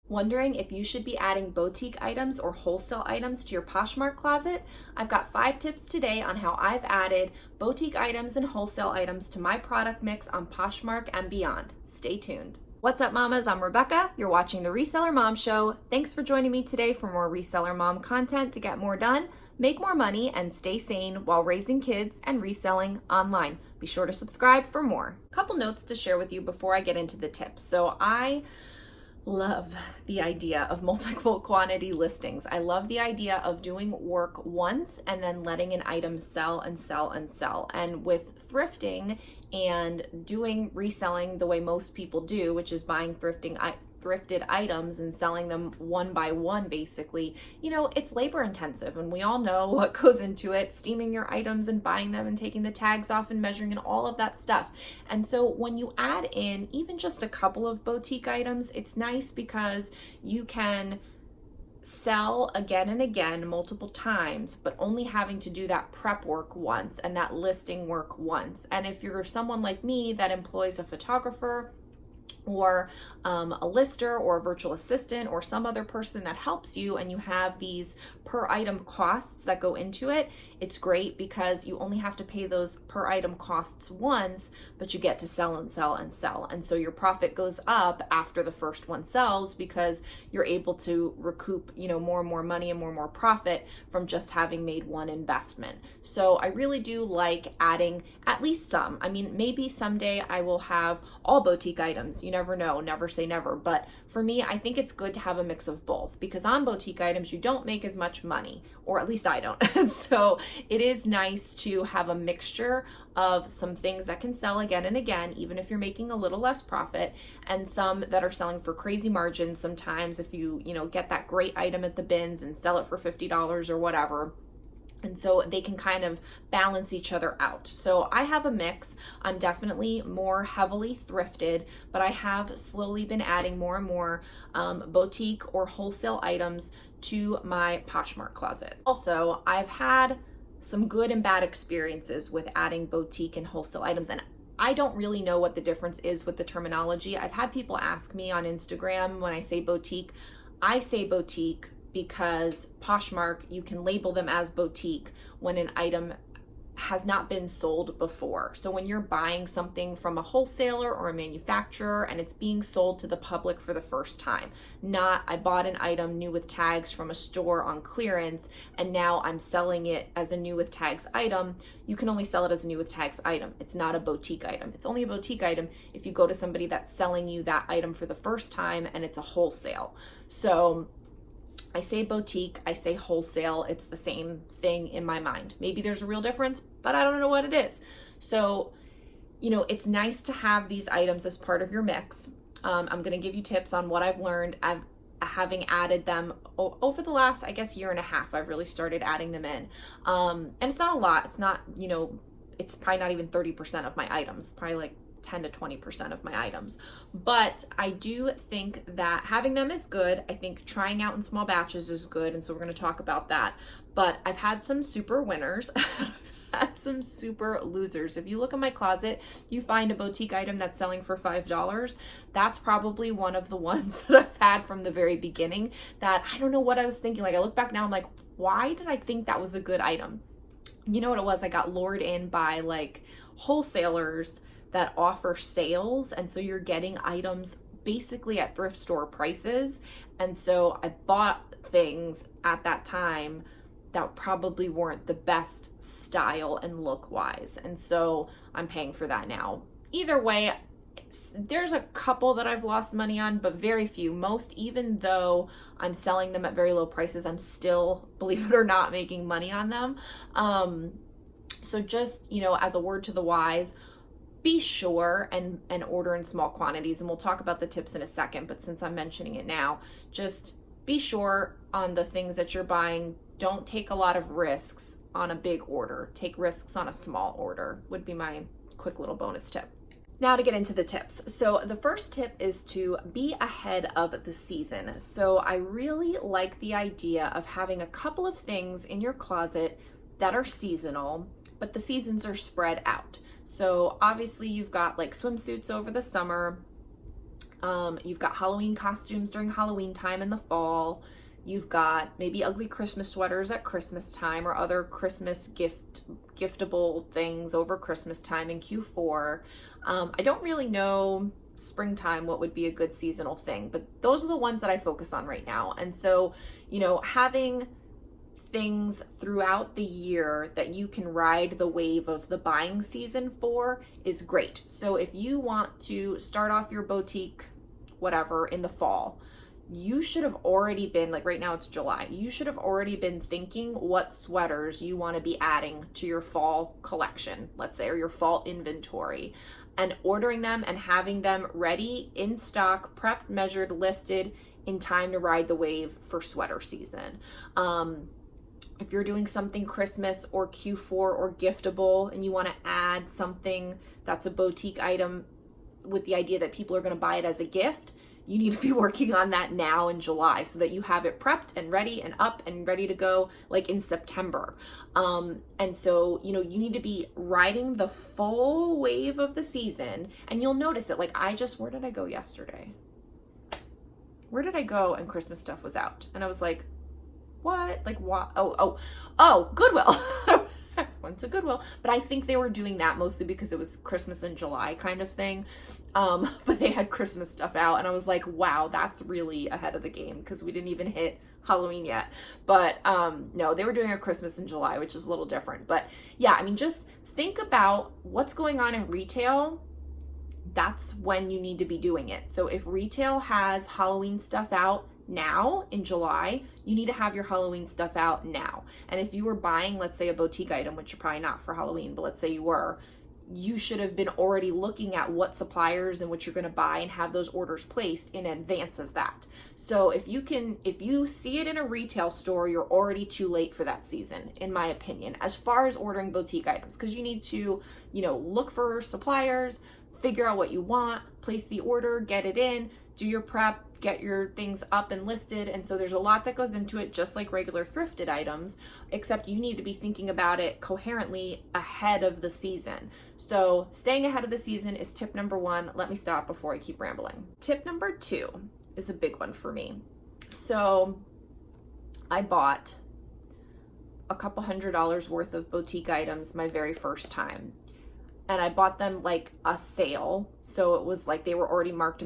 Wondering if you should be adding boutique items or wholesale items to your Poshmark closet? I've got 5 tips today on how I've added boutique items and wholesale items to my product mix on Poshmark and beyond. Stay tuned. What's up, mamas? I'm Rebecca. You're watching the Reseller Mom Show. Thanks for joining me today for more Reseller Mom content to get more done, make more money, and stay sane while raising kids and reselling online. Be sure to subscribe for more. A couple notes to share with you before I get into the tips. So I love the idea of multiple quantity listings. I love the idea of doing work once and then letting an item sell and sell and sell. And with thrifting and doing reselling the way most people do, which is buying thrifted items and selling them one by one, basically, it's labor intensive, and we all know what goes into it, steaming your items and buying them and taking the tags off and measuring and all of that stuff. And so when you add in even just a couple of boutique items, it's nice because you can sell again and again multiple times, but only having to do that prep work once and that listing work once. And if you're someone like me that employs a photographer or a lister or a virtual assistant or some other person that helps you, and you have these per item costs that go into it, it's great because you only have to pay those per item costs once, but you get to sell and sell and sell. And so your profit goes up after the first one sells because you're able to recoup, more and more money and more profit from just having made one investment. So I really do like adding at least some. I mean, maybe someday I will have all boutique items. You never know, never say never. But for me, I think it's good to have a mix of both, because on boutique items, you don't make as much money, or at least I don't. And so it is nice to have a mixture of some things that can sell again and again, even if you're making a little less profit, and some that are selling for crazy margins. Sometimes if you, get that great item at the bins and sell it for $50 or whatever. And so they can kind of balance each other out. So I have a mix. I'm definitely more heavily thrifted, but I have slowly been adding more and more boutique or wholesale items to my Poshmark closet. Also, I've had some good and bad experiences with adding boutique and wholesale items, and I don't really know what the difference is with the terminology. I've had people ask me on Instagram when I say boutique. I say boutique because Poshmark, you can label them as boutique when an item has not been sold before. So when you're buying something from a wholesaler or a manufacturer and it's being sold to the public for the first time, not I bought an item new with tags from a store on clearance and now I'm selling it as a new with tags item. You can only sell it as a new with tags item. It's not a boutique item. It's only a boutique item if you go to somebody that's selling you that item for the first time and it's a wholesale. So I say boutique, I say wholesale, it's the same thing in my mind. Maybe there's a real difference, but I don't know what it is. So, it's nice to have these items as part of your mix. I'm going to give you tips on what I've learned having added them over the last, year and a half. I've really started adding them in. And it's not a lot. It's not, it's probably not even 30% of my items, probably like 10 to 20% of my items. But I do think that having them is good. I think trying out in small batches is good. And so we're going to talk about that. But I've had some super winners. I've had some super losers. If you look at my closet, you find a boutique item that's selling for $5. That's probably one of the ones that I've had from the very beginning that I don't know what I was thinking. Like I look back now, I'm like, why did I think that was a good item? You know what it was? I got lured in by like wholesalers that offer sales, and so you're getting items basically at thrift store prices. And so I bought things at that time that probably weren't the best style and look wise, and so I'm paying for that now. Either way, there's a couple that I've lost money on, but very few. Most, even though I'm selling them at very low prices, I'm still, believe it or not, making money on them. So just, as a word to the wise, be sure and order in small quantities. And we'll talk about the tips in a second, but since I'm mentioning it now, just be sure on the things that you're buying. Don't take a lot of risks on a big order. Take risks on a small order would be my quick little bonus tip. Now to get into the tips. So the first tip is to be ahead of the season. So I really like the idea of having a couple of things in your closet that are seasonal, but the seasons are spread out. So obviously you've got like swimsuits over the summer, You've got Halloween costumes during Halloween time in the fall. You've got maybe ugly Christmas sweaters at Christmas time or other Christmas giftable things over Christmas time in Q4. I don't really know springtime what would be a good seasonal thing, but those are the ones that I focus on right now. And so, having things throughout the year that you can ride the wave of the buying season for is great. So if you want to start off your boutique, whatever, in the fall, you should have already been, like right now it's July, you should have already been thinking what sweaters you want to be adding to your fall collection, let's say, or your fall inventory, and ordering them and having them ready in stock, prepped, measured, listed in time to ride the wave for sweater season. If you're doing something Christmas or Q4 or giftable and you want to add something that's a boutique item with the idea that people are going to buy it as a gift, you need to be working on that now in July so that you have it prepped and ready and up and ready to go like in September. And so, you need to be riding the full wave of the season, and you'll notice it. Like where did I go yesterday? Where did I go and Christmas stuff was out? And I was like, what? Like, what? Oh, Goodwill. I went to Goodwill, but I think they were doing that mostly because it was Christmas in July kind of thing. But they had Christmas stuff out, and I was like, wow, that's really ahead of the game because we didn't even hit Halloween yet. But no, they were doing a Christmas in July, which is a little different. But yeah, I mean, just think about what's going on in retail. That's when you need to be doing it. So if retail has Halloween stuff out now in July, you need to have your Halloween stuff out now. And if you were buying, let's say, a boutique item, which you're probably not for Halloween, but let's say you were, you should have been already looking at what suppliers and what you're going to buy and have those orders placed in advance of that. So if you see it in a retail store, you're already too late for that season, in my opinion, as far as ordering boutique items, because you need to, look for suppliers, figure out what you want, place the order, get it in, do your prep, get your things up and listed. And so there's a lot that goes into it, just like regular thrifted items, except you need to be thinking about it coherently ahead of the season. So staying ahead of the season is tip number 1. Let me stop before I keep rambling. Tip number 2 is a big one for me. So I bought a couple $100s worth of boutique items my very first time. And I bought them like a sale. So it was like they were already marked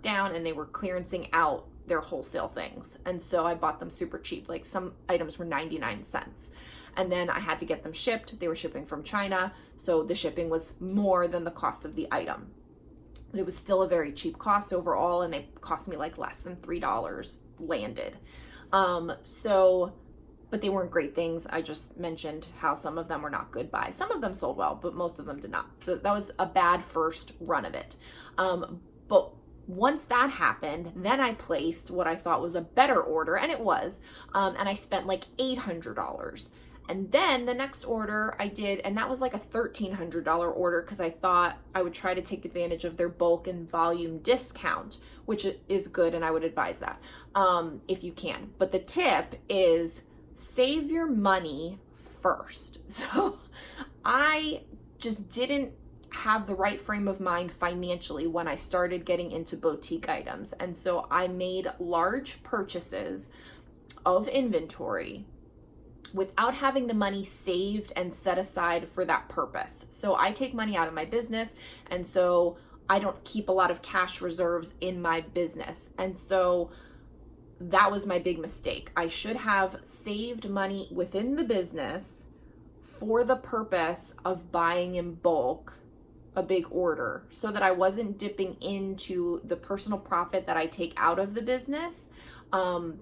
down, and they were clearancing out their wholesale things. And so I bought them super cheap. Like some items were 99 cents. And then I had to get them shipped. They were shipping from China. So the shipping was more than the cost of the item. But it was still a very cheap cost overall, and they cost me like less than $3 landed. But they weren't great things. I just mentioned how some of them were not good buys. Some of them sold well, but most of them did not. That was a bad first run of it. But once that happened, then I placed what I thought was a better order, and it was, and I spent like $800. And then the next order I did, and that was like a $1,300 order because I thought I would try to take advantage of their bulk and volume discount, which is good, and I would advise that if you can. But the tip is, save your money first. So I just didn't have the right frame of mind financially when I started getting into boutique items. And so I made large purchases of inventory without having the money saved and set aside for that purpose. So I take money out of my business, and so I don't keep a lot of cash reserves in my business. And so that was my big mistake. I should have saved money within the business for the purpose of buying in bulk a big order, so that I wasn't dipping into the personal profit that I take out of the business,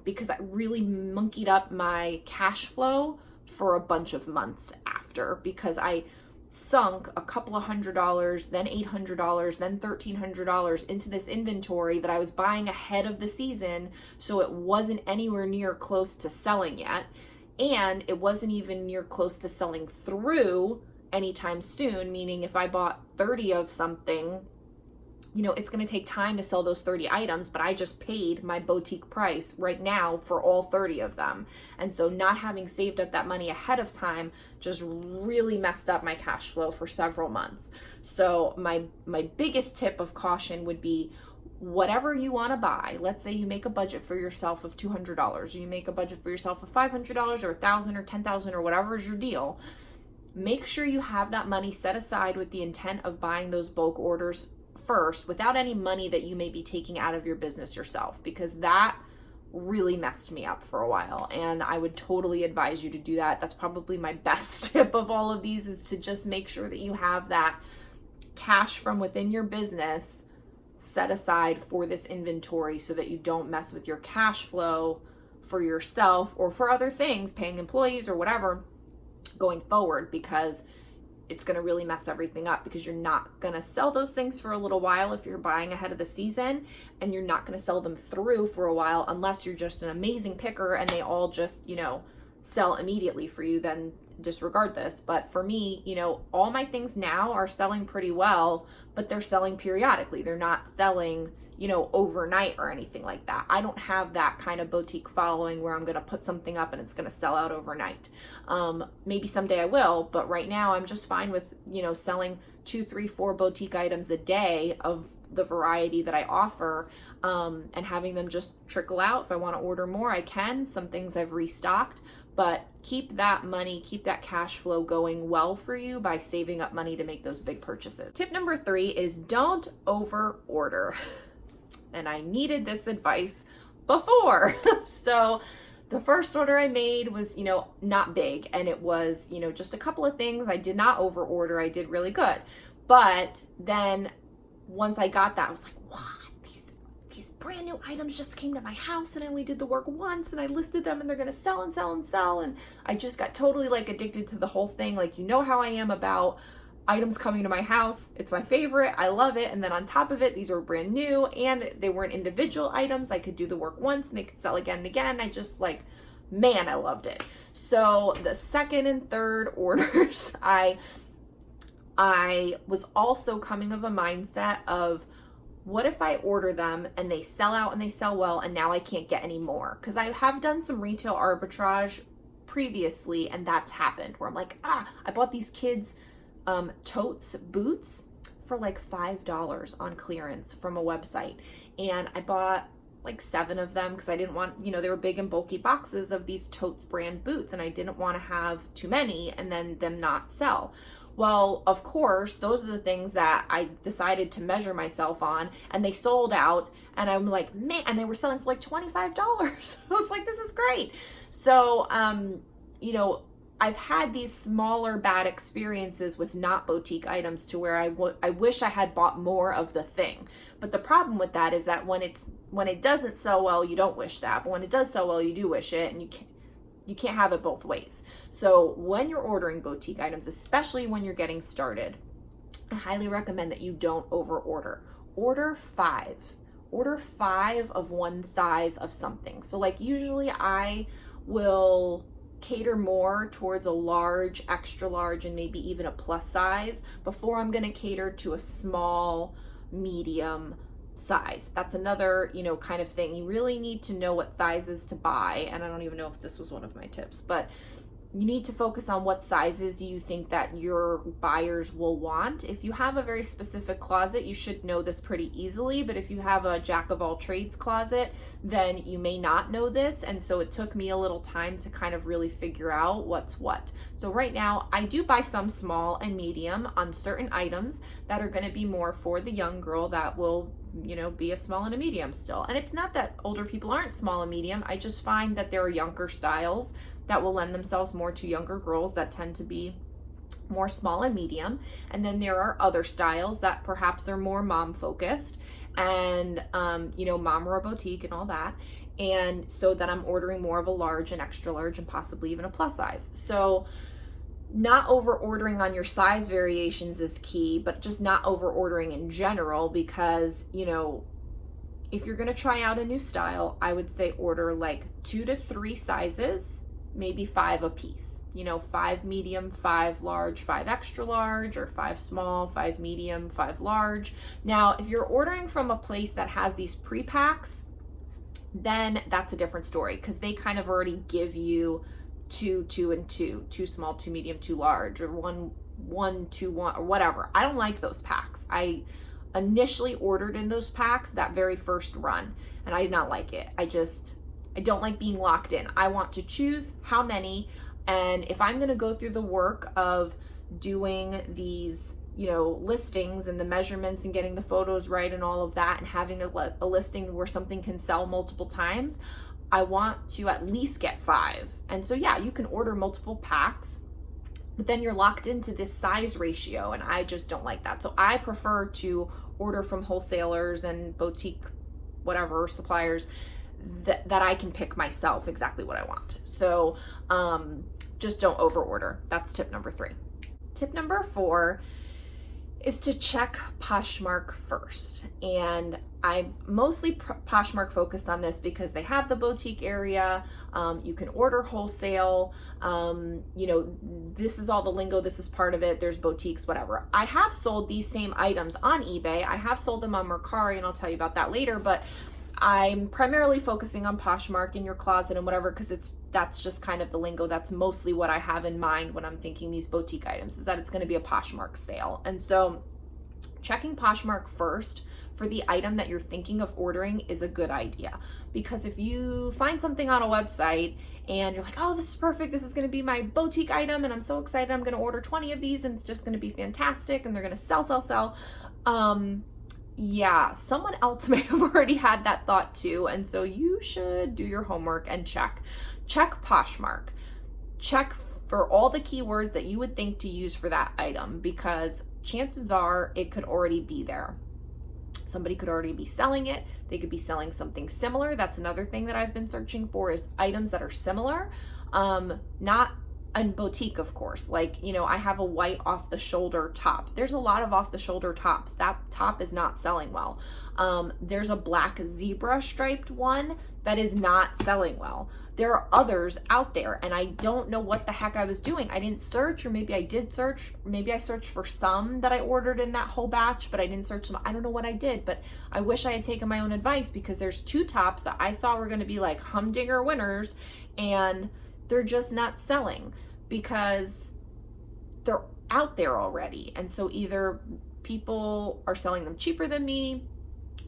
because I really monkeyed up my cash flow for a bunch of months after, because I sunk a couple of $100, then $800, then $1,300 into this inventory that I was buying ahead of the season. So it wasn't anywhere near close to selling yet. And it wasn't even near close to selling through anytime soon. Meaning if I bought 30 of something, it's going to take time to sell those 30 items, but I just paid my boutique price right now for all 30 of them. And so not having saved up that money ahead of time just really messed up my cash flow for several months. So my biggest tip of caution would be, whatever you want to buy. Let's say you make a budget for yourself of $200, or you make a budget for yourself of $500 or $1,000 or $10,000 or whatever is your deal. Make sure you have that money set aside with the intent of buying those bulk orders first, without any money that you may be taking out of your business yourself, because that really messed me up for a while, and I would totally advise you to do that. That's probably my best tip of all of these, is to just make sure that you have that cash from within your business set aside for this inventory, so that you don't mess with your cash flow for yourself or for other things, paying employees or whatever, going forward, because it's going to really mess everything up, because you're not going to sell those things for a little while if you're buying ahead of the season, and you're not going to sell them through for a while unless you're just an amazing picker and they all just, sell immediately for you. Then disregard this. But for me, all my things now are selling pretty well, but they're selling periodically. They're not selling overnight or anything like that. I don't have that kind of boutique following where I'm going to put something up and it's going to sell out overnight. Maybe someday I will, but right now I'm just fine with, selling 2, 3, 4 boutique items a day of the variety that I offer, and having them just trickle out. If I want to order more, I can. Some things I've restocked, but keep that money, keep that cash flow going well for you by saving up money to make those big purchases. Tip number 3 is don't over order. And I needed this advice before. So the first order I made was, not big. And it was, just a couple of things. I did not over order. I did really good. But then once I got that, I was like, what? These brand new items just came to my house, and I only did the work once, and I listed them, and they're going to sell and sell and sell. And I just got totally addicted to the whole thing. How I am about items coming to my house. It's my favorite. I love it. And then on top of it, these were brand new, and they weren't individual items. I could do the work once and they could sell again and again. I just I loved it. So the second and third orders, I was also coming of a mindset of, what if I order them and they sell out and they sell well, and now I can't get any more? Because I have done some retail arbitrage previously, and that's happened where I'm like, I bought these kids totes, boots for $5 on clearance from a website, and I bought 7 of them because I didn't want, they were big and bulky boxes of these totes brand boots, and I didn't want to have too many and then them not sell. Well, of course, those are the things that I decided to measure myself on, and they sold out, and I'm like, man, and they were selling for $25. I was like, this is great. So, I've had these smaller bad experiences with not boutique items to where I wish I had bought more of the thing. But the problem with that is that when it doesn't sell well, you don't wish that. But when it does sell well, you do wish it, and you can't have it both ways. So when you're ordering boutique items, especially when you're getting started, I highly recommend that you don't over order. Order 5. Order 5 of one size of something. So usually I will cater more towards a large, extra large, and maybe even a plus size before I'm going to cater to a small, medium size. That's another, kind of thing. You really need to know what sizes to buy. And I don't even know if this was one of my tips, but you need to focus on what sizes you think that your buyers will want. If you have a very specific closet, you should know this pretty easily, but if you have a jack of all trades closet, then you may not know this. And so it took me a little time to kind of really figure out what's what. So right now I do buy some small and medium on certain items that are going to be more for the young girl that will, be a small and a medium still. And it's not that older people aren't small and medium. I just find that there are younger styles that will lend themselves more to younger girls that tend to be more small and medium. And then there are other styles that perhaps are more mom focused and, mom or a boutique and all that. And so that I'm ordering more of a large and extra large and possibly even a plus size. So not over ordering on your size variations is key, but just not over ordering in general, because, if you're going to try out a new style, I would say order 2 to 3 sizes, maybe 5 a piece, 5 medium, 5 large, 5 extra large, or 5 small, 5 medium, 5 large. Now, if you're ordering from a place that has these pre-packs, then that's a different story, because they kind of already give you 2, 2, and 2, 2 small, 2 medium, 2 large, or 1, 1, 2, 1, or whatever. I don't like those packs. initially ordered in those packs that very first run, and I did not like it. I don't like being locked in. I want to choose how many, and if I'm going to go through the work of doing these, listings and the measurements and getting the photos right and all of that, and having a listing where something can sell multiple times, I want to at least get 5. And so yeah, you can order multiple packs, but then you're locked into this size ratio, and I just don't like that. So I prefer to order from wholesalers and boutique whatever suppliers that I can pick myself exactly what I want. So just don't over order. That's tip number 3. Tip number 4 is to check Poshmark first. And I'm mostly Poshmark focused on this because they have the boutique area. You can order wholesale. This is all the lingo. This is part of it. There's boutiques, whatever. I have sold these same items on eBay. I have sold them on Mercari, and I'll tell you about that later. But I'm primarily focusing on Poshmark in your closet and whatever, because that's just kind of the lingo. That's mostly what I have in mind when I'm thinking these boutique items, is that it's going to be a Poshmark sale. And so checking Poshmark first for the item that you're thinking of ordering is a good idea, because if you find something on a website and you're like, oh, this is perfect, this is going to be my boutique item, and I'm so excited, I'm going to order 20 of these and it's just going to be fantastic, and they're going to sell. Yeah, someone else may have already had that thought too, and so you should do your homework and check Poshmark. Check for all the keywords that you would think to use for that item, because chances are it could already be there. Somebody could already be selling it. They could be selling something similar. That's another thing that I've been searching for, is items that are similar. Not in boutique, of course. Like, I have a white off the shoulder top. There's a lot of off the shoulder tops. That top is not selling well. There's a black zebra striped one that is not selling well. There are others out there, and I don't know what the heck I was doing. I didn't search, or maybe I did search. Maybe I searched for some that I ordered in that whole batch, but I didn't search them. I don't know what I did, but I wish I had taken my own advice, because there's 2 tops that I thought were going to be like humdinger winners, and they're just not selling because they're out there already. And so either people are selling them cheaper than me,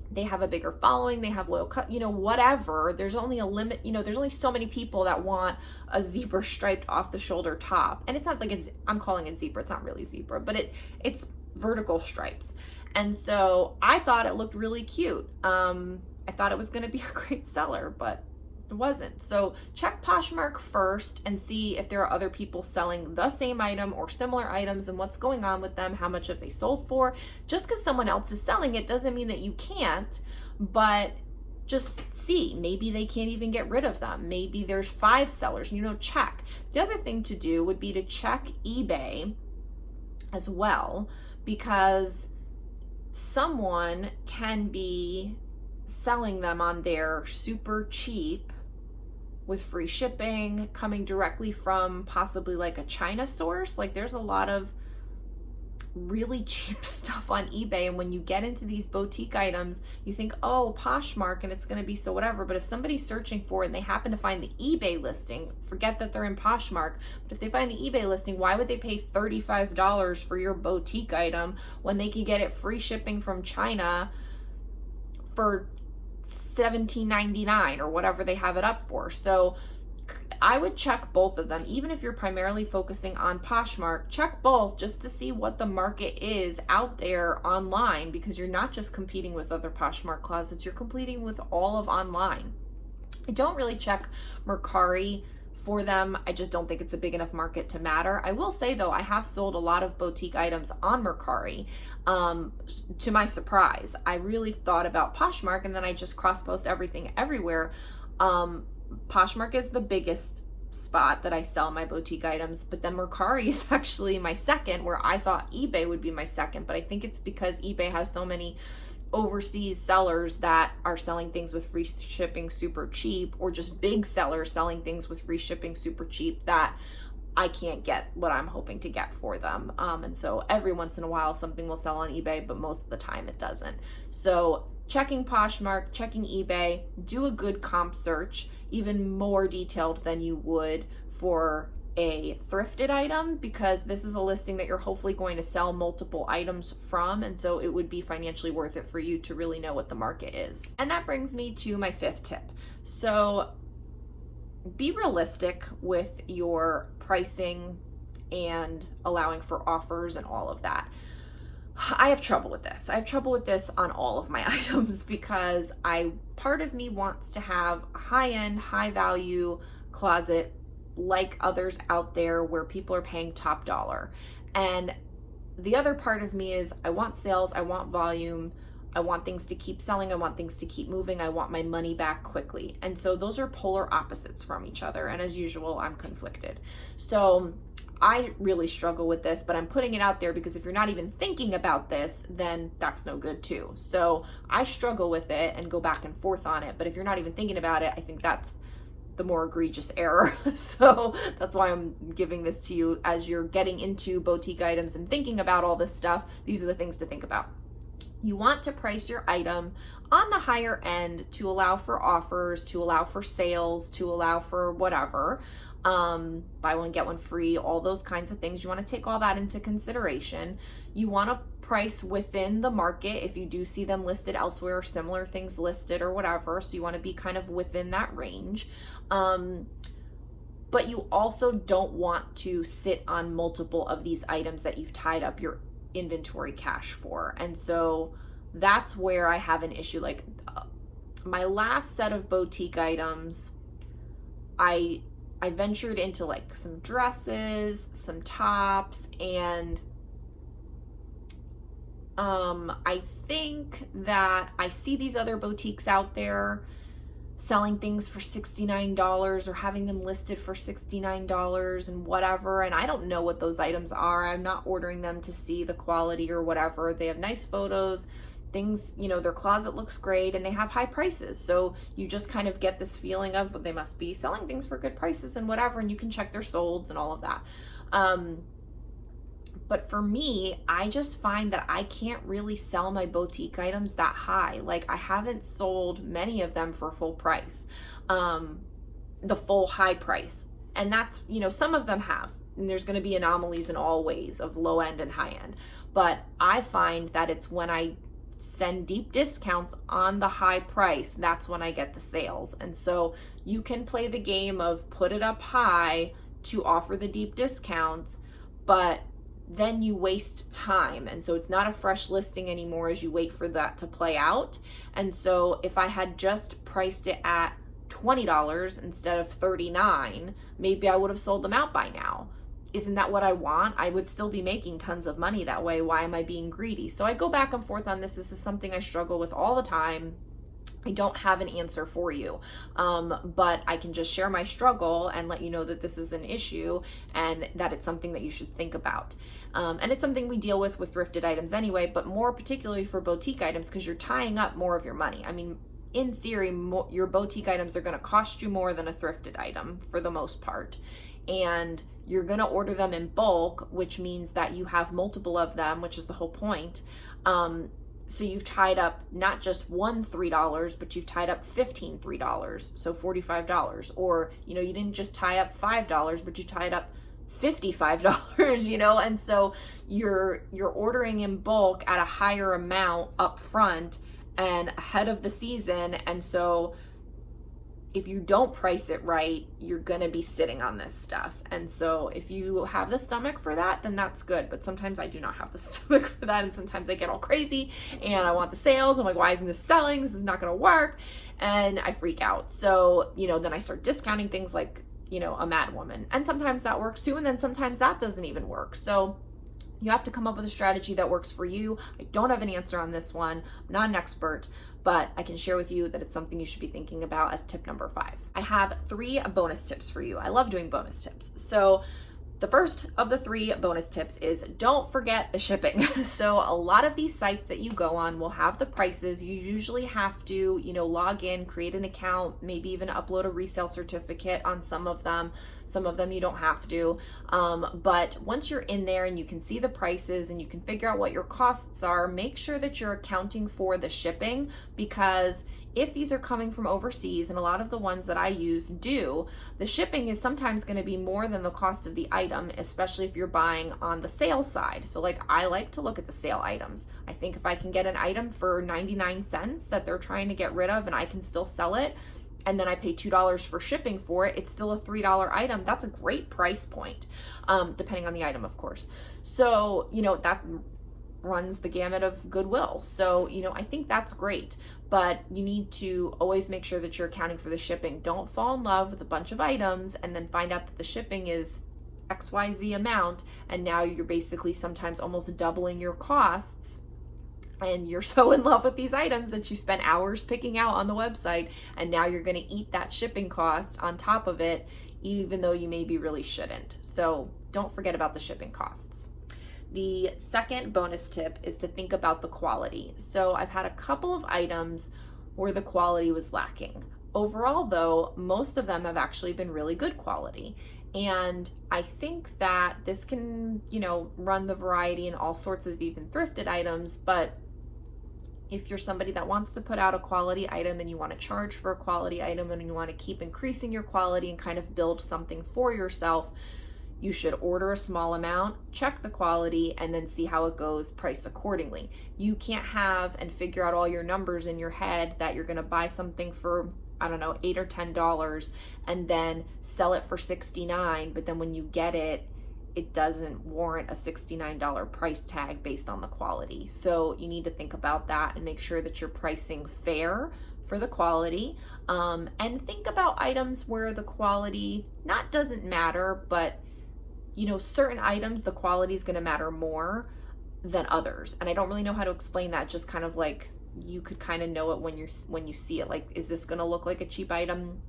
they have a bigger following, they have loyal whatever. There's only a limit, there's only so many people that want a zebra striped off the shoulder top. And it's not like I'm calling it zebra, it's not really zebra, but it's vertical stripes. And so I thought it looked really cute. I thought it was going to be a great seller, but it wasn't. So check Poshmark first and see if there are other people selling the same item or similar items, and what's going on with them, how much have they sold for. Just because someone else is selling it doesn't mean that you can't, but just see. Maybe they can't even get rid of them. Maybe there's 5 sellers, check. The other thing to do would be to check eBay as well, because someone can be selling them on there super cheap with free shipping, coming directly from possibly like a China source. Like, there's a lot of really cheap stuff on eBay, and when you get into these boutique items, you think, oh, Poshmark, and it's going to be so whatever. But if somebody's searching for it and they happen to find the eBay listing, forget that they're in Poshmark, but if they find the eBay listing, why would they pay $35 for your boutique item when they can get it free shipping from China for $17.99 or whatever they have it up for? So I would check both of them. Even if you're primarily focusing on Poshmark, check both just to see what the market is out there online, because you're not just competing with other Poshmark closets, you're competing with all of online. I don't really check Mercari for them. I just don't think it's a big enough market to matter. I will say though, I have sold a lot of boutique items on Mercari. To my surprise, I really thought about Poshmark, and then I just cross-post everything everywhere. Poshmark is the biggest spot that I sell my boutique items, but then Mercari is actually my second, where I thought eBay would be my second, but I think it's because eBay has so many overseas sellers that are selling things with free shipping super cheap, or just big sellers selling things with free shipping super cheap, that I can't get what I'm hoping to get for them. And so every once in a while something will sell on eBay, but most of the time it doesn't. So checking Poshmark, checking eBay, do a good comp search, even more detailed than you would for a thrifted item, because this is a listing that you're hopefully going to sell multiple items from, and so it would be financially worth it for you to really know what the market is. And that brings me to my 5th tip. So be realistic with your pricing and allowing for offers and all of that. I have trouble with this. I have trouble with this on all of my items because part of me wants to have a high-end, high-value closet like others out there where people are paying top dollar. And the other part of me is I want sales, I want volume, I want things to keep selling, I want things to keep moving, I want my money back quickly. And so those are polar opposites from each other. And as usual, I'm conflicted. So I really struggle with this, but I'm putting it out there because if you're not even thinking about this, then that's no good too. So I struggle with it and go back and forth on it. But if you're not even thinking about it, I think that's the more egregious error. So that's why I'm giving this to you as you're getting into boutique items and thinking about all this stuff. These are the things to think about. You want to price your item on the higher end to allow for offers, to allow for sales, to allow for whatever. Buy one, get one free, all those kinds of things. You want to take all that into consideration. You want to price within the market if you do see them listed elsewhere or similar things listed or whatever. So you want to be kind of within that range. But you also don't want to sit on multiple of these items that you've tied up your inventory cash for. And so that's where I have an issue. Like my last set of boutique items, I ventured into like some dresses, some tops, and I think that I see these other boutiques out there selling things for $69 or having them listed for $69 and whatever, and I don't know what those items are. I'm not ordering them to see the quality or whatever. They have nice photos, things, you know, their closet looks great, and they have high prices. So you just kind of get this feeling of they must be selling things for good prices and whatever, and you can check their solds and all of that. But for me, I just find that I can't really sell my boutique items that high. Like I haven't sold many of them for full price, the full high price. And that's, you know, some of them have, and there's going to be anomalies in all ways of low end and high end. But I find that it's when I send deep discounts on the high price, that's when I get the sales. And so you can play the game of put it up high to offer the deep discounts, but then you waste time. And so it's not a fresh listing anymore as you wait for that to play out. And so if I had just priced it at $20 instead of $39, maybe I would have sold them out by now. Isn't that what I want? I would still be making tons of money that way. Why am I being greedy? So I go back and forth on this. This is something I struggle with all the time. I don't have an answer for you, but I can just share my struggle and let you know that this is an issue and that it's something that you should think about. And it's something we deal with thrifted items anyway, but more particularly for boutique items because you're tying up more of your money. I mean, in theory, your boutique items are going to cost you more than a thrifted item for the most part. And you're going to order them in bulk, which means that you have multiple of them, which is the whole point. So you've tied up not just one $3, but you've tied up 15 $3, so $45. Or, you know, you didn't just tie up $5, but you tied up $55, you know, and so you're ordering in bulk at a higher amount up front and ahead of the season. And so if you don't price it right, you're going to be sitting on this stuff. And so if you have the stomach for that, then that's good. But sometimes I do not have the stomach for that. And sometimes I get all crazy and I want the sales. I'm like, why isn't this selling? This is not going to work. And I freak out. So, you know, then I start discounting things like, you know, a mad woman. And sometimes that works too. And then sometimes that doesn't even work. So you have to come up with a strategy that works for you. I don't have an answer on this one. I'm not an expert, but I can share with you that it's something you should be thinking about as tip number 5. I have 3 bonus tips for you. I love doing bonus tips. So the first of the 3 bonus tips is don't forget the shipping. So a lot of these sites that you go on will have the prices. You usually have to, you know, log in, create an account, maybe even upload a resale certificate on some of them. Some of them you don't have to. But once you're in there and you can see the prices and you can figure out what your costs are, make sure that you're accounting for the shipping, because if these are coming from overseas, and a lot of the ones that I use do, the shipping is sometimes going to be more than the cost of the item, especially if you're buying on the sale side. So like, I like to look at the sale items. I think if I can get an item for 99 cents that they're trying to get rid of and I can still sell it, and then I pay $2 for shipping for it, it's still a $3 item. That's a great price point, depending on the item, of course. So, that runs the gamut of goodwill. So, I think that's great, but you need to always make sure that you're accounting for the shipping. Don't fall in love with a bunch of items and then find out that the shipping is XYZ amount, and now you're basically sometimes almost doubling your costs, and you're so in love with these items that you spent hours picking out on the website, and now you're going to eat that shipping cost on top of it, even though you maybe really shouldn't. So don't forget about the shipping costs. The second bonus tip is to think about the quality. So I've had a couple of items where the quality was lacking. Overall, though, most of them have actually been really good quality. And I think that this can, run the variety in all sorts of even thrifted items, but if you're somebody that wants to put out a quality item and you want to charge for a quality item and you want to keep increasing your quality and kind of build something for yourself, you should order a small amount, check the quality, and then see how it goes, price accordingly. You can't have and figure out all your numbers in your head that you're going to buy something for, I don't know, $8 or $10 and then sell it for $69, but then when you get it, it doesn't warrant a $69 price tag based on the quality. So you need to think about that and make sure that you're pricing fair for the quality. And think about items where the quality not doesn't matter, but certain items, the quality is going to matter more than others. And I don't really know how to explain that. Just kind of like, you could kind of know it when you see it. Like, is this going to look like a cheap item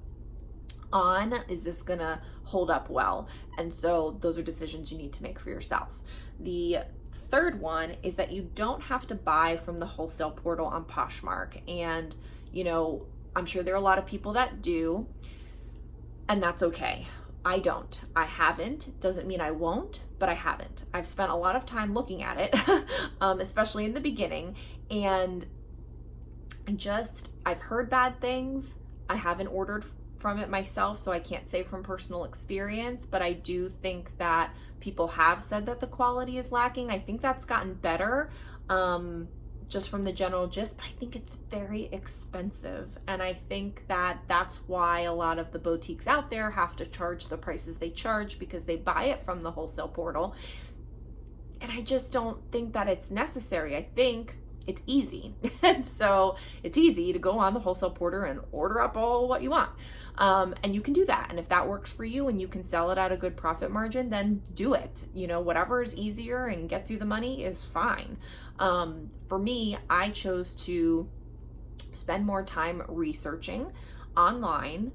on? Is this going to hold up well? And so those are decisions you need to make for yourself. The third one is that you don't have to buy from the wholesale portal on Poshmark. And, I'm sure there are a lot of people that do, and that's okay. I don't. I haven't. Doesn't mean I won't, but I haven't. I've spent a lot of time looking at it, especially in the beginning, and I've heard bad things. I haven't ordered from it myself, so I can't say from personal experience, but I do think that people have said that the quality is lacking. I think that's gotten better, just from the general gist, but I think it's very expensive. And I think that that's why a lot of the boutiques out there have to charge the prices they charge, because they buy it from the wholesale portal. And I just don't think that it's necessary. I think it's easy. So it's easy to go on the wholesale portal and order up all what you want. And you can do that. And if that works for you and you can sell it at a good profit margin, then do it. Whatever is easier and gets you the money is fine. For me, I chose to spend more time researching online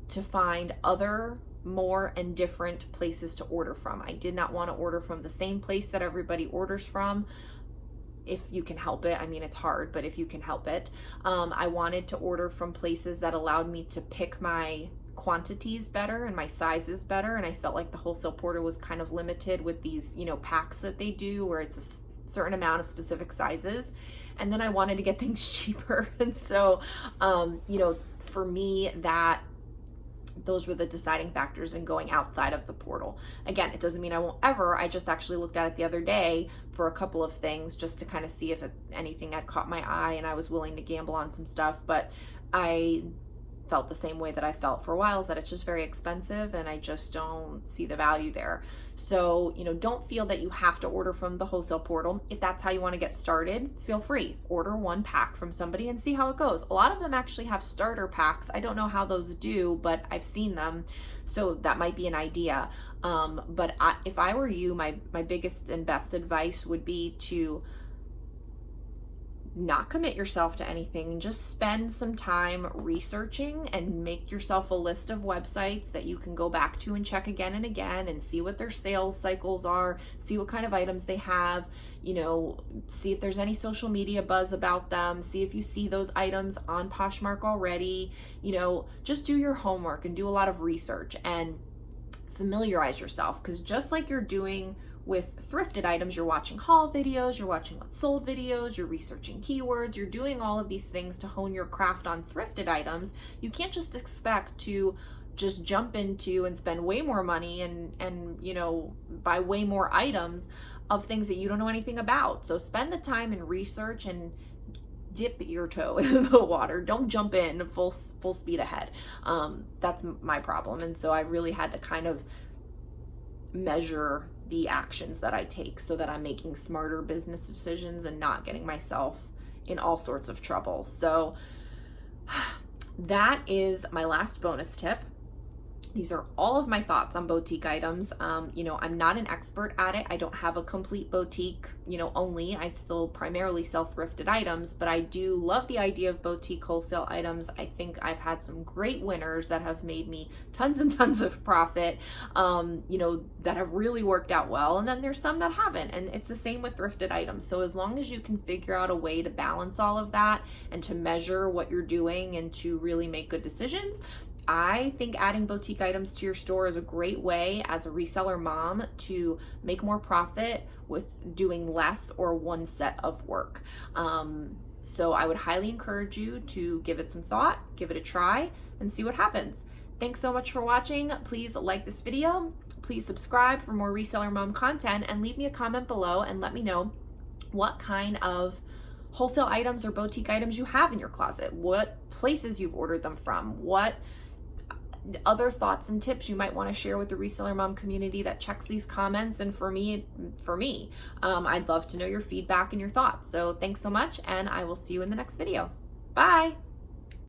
to find other more and different places to order from. I did not want to order from the same place that everybody orders from. If you can help it. I mean, it's hard, but if you can help it. I wanted to order from places that allowed me to pick my quantities better and my sizes better. And I felt like the wholesale portal was kind of limited with these, packs that they do where it's a certain amount of specific sizes. And then I wanted to get things cheaper. And so, for me, those were the deciding factors in going outside of the portal. Again, it doesn't mean I won't ever. I just actually looked at it the other day for a couple of things just to kind of see if anything had caught my eye, and I was willing to gamble on some stuff, but I felt the same way that I felt for a while, is that it's just very expensive and I just don't see the value there. So, don't feel that you have to order from the wholesale portal. If that's how you want to get started, feel free. Order one pack from somebody and see how it goes. A lot of them actually have starter packs. I don't know how those do, but I've seen them. So that might be an idea. But if I were you, my biggest and best advice would be to not commit yourself to anything. Just spend some time researching and make yourself a list of websites that you can go back to and check again and again and see what their sales cycles are, see what kind of items they have, see if there's any social media buzz about them, see if you see those items on Poshmark already. Just do your homework and do a lot of research and familiarize yourself, because just like you're doing with thrifted items, you're watching haul videos, you're watching what's sold videos, you're researching keywords, you're doing all of these things to hone your craft on thrifted items. You can't just expect to just jump into and spend way more money and you know, buy way more items of things that you don't know anything about. So spend the time and research and dip your toe in the water. Don't jump in full speed ahead. That's my problem. And so I really had to kind of measure the actions that I take so that I'm making smarter business decisions and not getting myself in all sorts of trouble. So that is my last bonus tip. These are all of my thoughts on boutique items. You know, I'm not an expert at it. I don't have a complete boutique, you know, only. I still primarily sell thrifted items, but I do love the idea of boutique wholesale items. I think I've had some great winners that have made me tons and tons of profit, you know, that have really worked out well. And then there's some that haven't. And it's the same with thrifted items. So as long as you can figure out a way to balance all of that and to measure what you're doing and to really make good decisions, I think adding boutique items to your store is a great way as a reseller mom to make more profit with doing less or one set of work. So I would highly encourage you to give it some thought, give it a try, and see what happens. Thanks so much for watching. Please like this video. Please subscribe for more reseller mom content and leave me a comment below and let me know what kind of wholesale items or boutique items you have in your closet, what places you've ordered them from, what other thoughts and tips you might want to share with the reseller mom community that checks these comments. And for me, I'd love to know your feedback and your thoughts. So thanks so much, and I will see you in the next video. Bye.